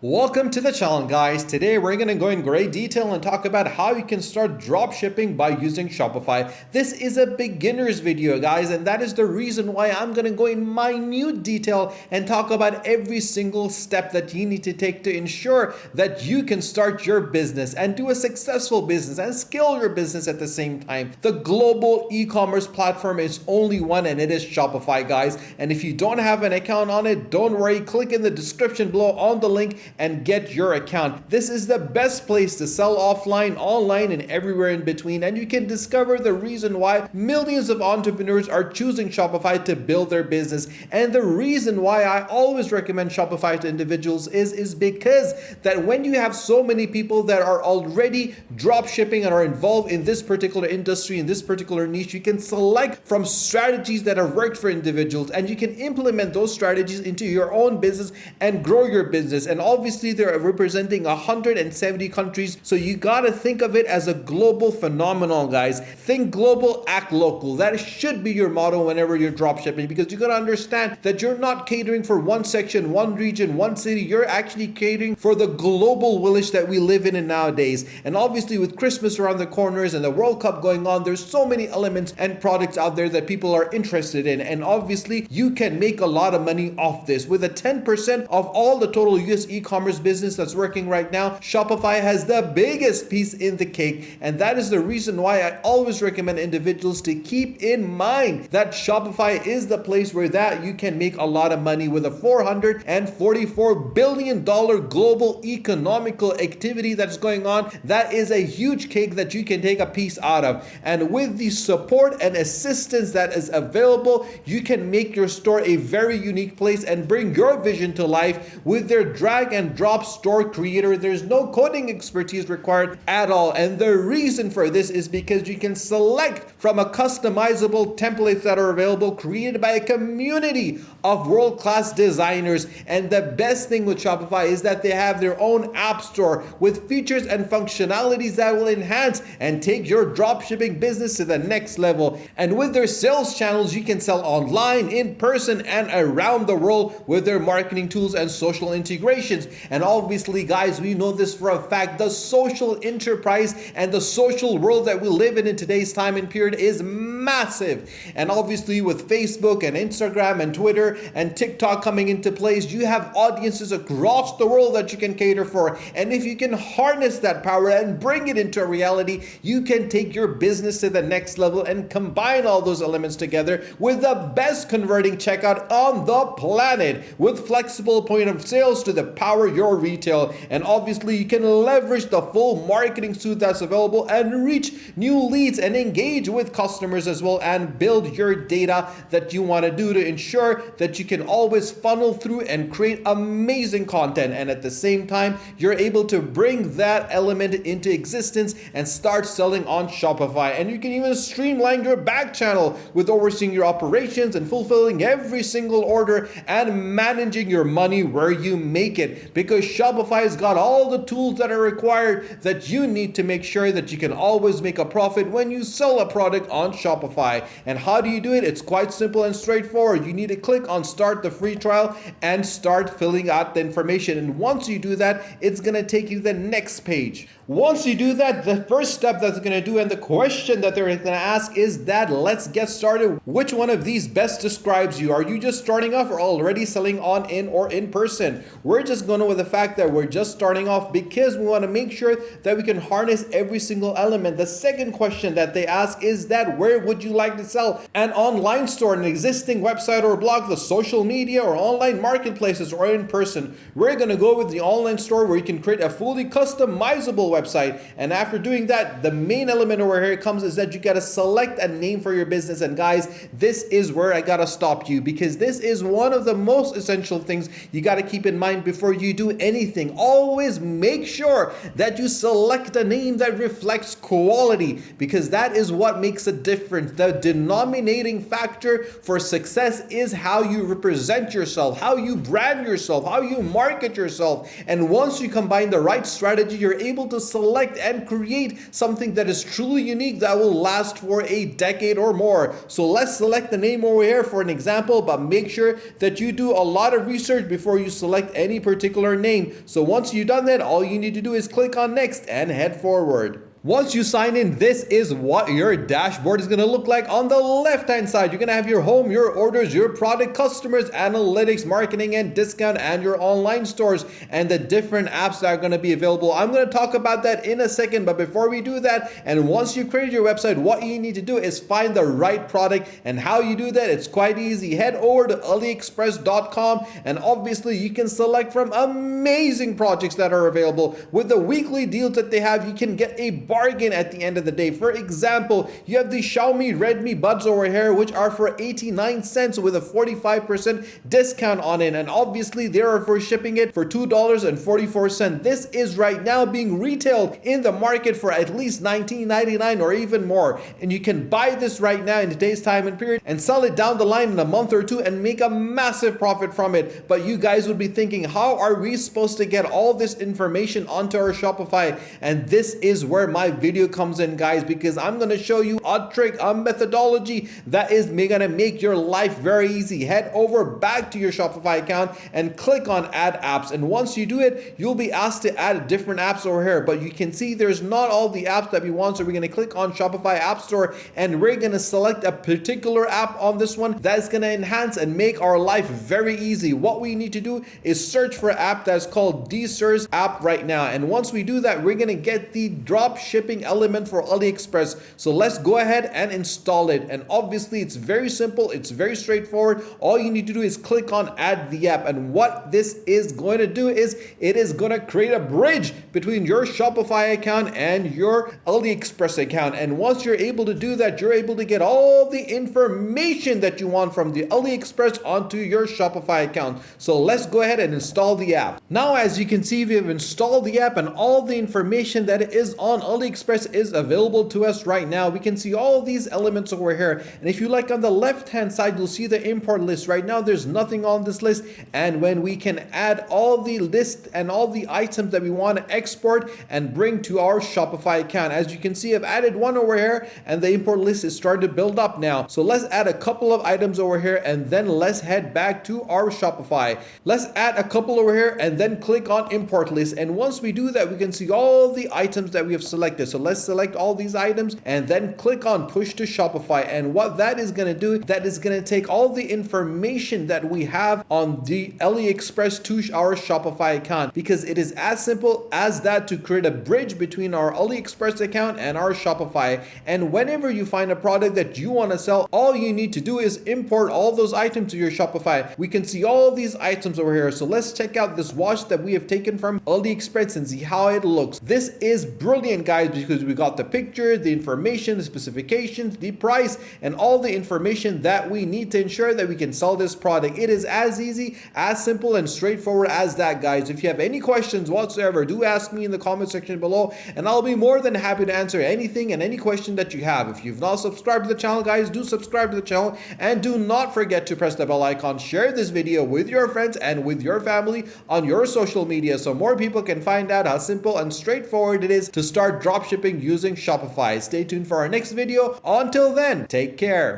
Welcome to the channel, guys. Today we're going to go in great detail and talk about how you can start drop shipping by using Shopify. This is a beginner's video, guys, and that is the reason why I'm going to go in minute detail and talk about every single step that you need to take to ensure that you can start your business and do a successful business and scale your business at the same time. The global e-commerce platform is only one, and it is Shopify, guys. And if you don't have an account on it, don't worry, click in the description below on the link and get your account. This is the best place to sell offline, online, and everywhere in between, and you can discover the reason why millions of entrepreneurs are choosing Shopify to build their business. And the reason why I always recommend Shopify to individuals is because that when you have so many people that are already drop shipping and are involved in this particular industry, in this particular niche, you can select from strategies that have worked for individuals, and you can implement those strategies into your own business and grow your business. And obviously they're representing 170 countries, so you gotta think of it as a global phenomenon, guys. Think global, act local. That should be your motto whenever you're drop shipping, because you gotta understand that you're not catering for one section, one region, one city. You're actually catering for the global village that we live in nowadays. And obviously with Christmas around the corners and the World Cup going on, there's so many elements and products out there that people are interested in, and obviously you can make a lot of money off this. With a 10% of all the total US e-commerce business that's working right now, Shopify has the biggest piece in the cake. And that is the reason why I always recommend individuals to keep in mind that Shopify is the place where that you can make a lot of money. With a $444 billion global economical activity that's going on, that is a huge cake that you can take a piece out of. And with the support and assistance that is available, you can make your store a very unique place and bring your vision to life. With their drag and drop store creator, there's no coding expertise required at all. And the reason for this is because you can select from a customizable templates that are available, created by a community of world-class designers. And the best thing with Shopify is that they have their own app store with features and functionalities that will enhance and take your dropshipping business to the next level. And with their sales channels, you can sell online, in person, and around the world with their marketing tools and social integrations. And obviously, guys, we know this for a fact, the social enterprise and the social world that we live in today's time and period is massive. And obviously with Facebook and Instagram and Twitter and TikTok coming into place, you have audiences across the world that you can cater for. And if you can harness that power and bring it into reality, you can take your business to the next level and combine all those elements together with the best converting checkout on the planet, with flexible point of sales to the power your retail. And obviously you can leverage the full marketing suite that's available and reach new leads and engage with customers as well, and build your data that you want to do to ensure that you can always funnel through and create amazing content. And at the same time, you're able to bring that element into existence and start selling on Shopify. And you can even streamline your back channel with overseeing your operations and fulfilling every single order and managing your money where you make it, because Shopify has got all the tools that are required that you need to make sure that you can always make a profit when you sell a product on Shopify. And how do you do it? It's quite simple and straightforward. You need to click on start the free trial and start filling out the information. And once you do that, it's going to take you to the next page. Once you do that, the first step that's going to do, and the question that they're going to ask is that, let's get started. Which one of these best describes you? Are you just starting off or already selling on or in person? We're just going with the fact that we're just starting off because we want to make sure that we can harness every single element. The second question that they ask is that, where would you like to sell? An online store, an existing website or blog, the social media or online marketplaces, or in person? We're going to go with the online store, where you can create a fully customizable website. And after doing that, the main element over here comes is that you got to select a name for your business. And guys, this is where I got to stop you, because this is one of the most essential things you got to keep in mind before you do anything. Always make sure that you select a name that reflects quality, because that is what makes a difference. The denominating factor for success is how you represent yourself, how you brand yourself, how you market yourself. And once you combine the right strategy, you're able to select and create something that is truly unique that will last for a decade or more. So let's select the name over here for an example, but make sure that you do a lot of research before you select any particular name. So once you've done that, all you need to do is click on next and head forward. Once you sign in, this is what your dashboard is going to look like. On the left hand side, you're going to have your home, your orders, your product, customers, analytics, marketing and discount, and your online stores, and the different apps that are going to be available. I'm going to talk about that in a second, but before we do that, and once you create your website, what you need to do is find the right product. And how you do that, it's quite easy. Head over to aliexpress.com, and obviously you can select from amazing projects that are available. With the weekly deals that they have, you can get a bargain at the end of the day. For example, you have the Xiaomi Redmi Buds over here, which are for 89 cents with a 45% discount on it. And obviously they are for shipping it for $2.44. This is right now being retailed in the market for at least $19.99 or even more. And you can buy this right now in today's time and period and sell it down the line in a month or two and make a massive profit from it. But you guys would be thinking, how are we supposed to get all this information onto our Shopify? And this is where my video comes in, guys, because I'm going to show you a trick, a methodology that is going to make your life very easy. Head over back to your Shopify account and click on add apps. And once you do it, you'll be asked to add different apps over here, but you can see there's not all the apps that we want. So we're going to click on Shopify App Store and we're going to select a particular app on this one that's going to enhance and make our life very easy. What we need to do is search for an app that's called DSIR's app right now. And once we do that, we're going to get the Dropshipping element for AliExpress. So let's go ahead and install it. And obviously it's very simple. It's very straightforward. All you need to do is click on add the app. And what this is going to do is it is going to create a bridge between your Shopify account and your AliExpress account. And once you're able to do that, you're able to get all the information that you want from the AliExpress onto your Shopify account. So let's go ahead and install the app. Now, as you can see, we have installed the app and all the information that is on AliExpress is available to us right now. We can see all these elements over here. And if you like, on the left hand side, you'll see the import list. Right now, there's nothing on this list. And when we can add all the list and all the items that we want to export and bring to our Shopify account. As you can see, I've added one over here and the import list is starting to build up now. So let's add a couple of items over here and then let's head back to our Shopify. Let's add a couple over here and then click on import list. And once we do that, we can see all the items that we have selected. So let's select all these items and then click on push to Shopify. And what that is going to do, that is going to take all the information that we have on the AliExpress to our Shopify account, because it is as simple as that to create a bridge between our AliExpress account and our Shopify. And whenever you find a product that you want to sell, all you need to do is import all those items to your Shopify. We can see all these items over here. So let's check out this watch that we have taken from AliExpress and see how it looks. This is brilliant, guys, because we got the picture, the information, the specifications, the price, and all the information that we need to ensure that we can sell this product. It is as easy, as simple, and straightforward as that, guys. If you have any questions whatsoever, do ask me in the comment section below, and I'll be more than happy to answer anything and any question that you have. If you've not subscribed to the channel, guys, do subscribe to the channel, and do not forget to press the bell icon. Share this video with your friends and with your family on your social media so more people can find out how simple and straightforward it is to start dropshipping using Shopify. Stay tuned for our next video. Until then, take care.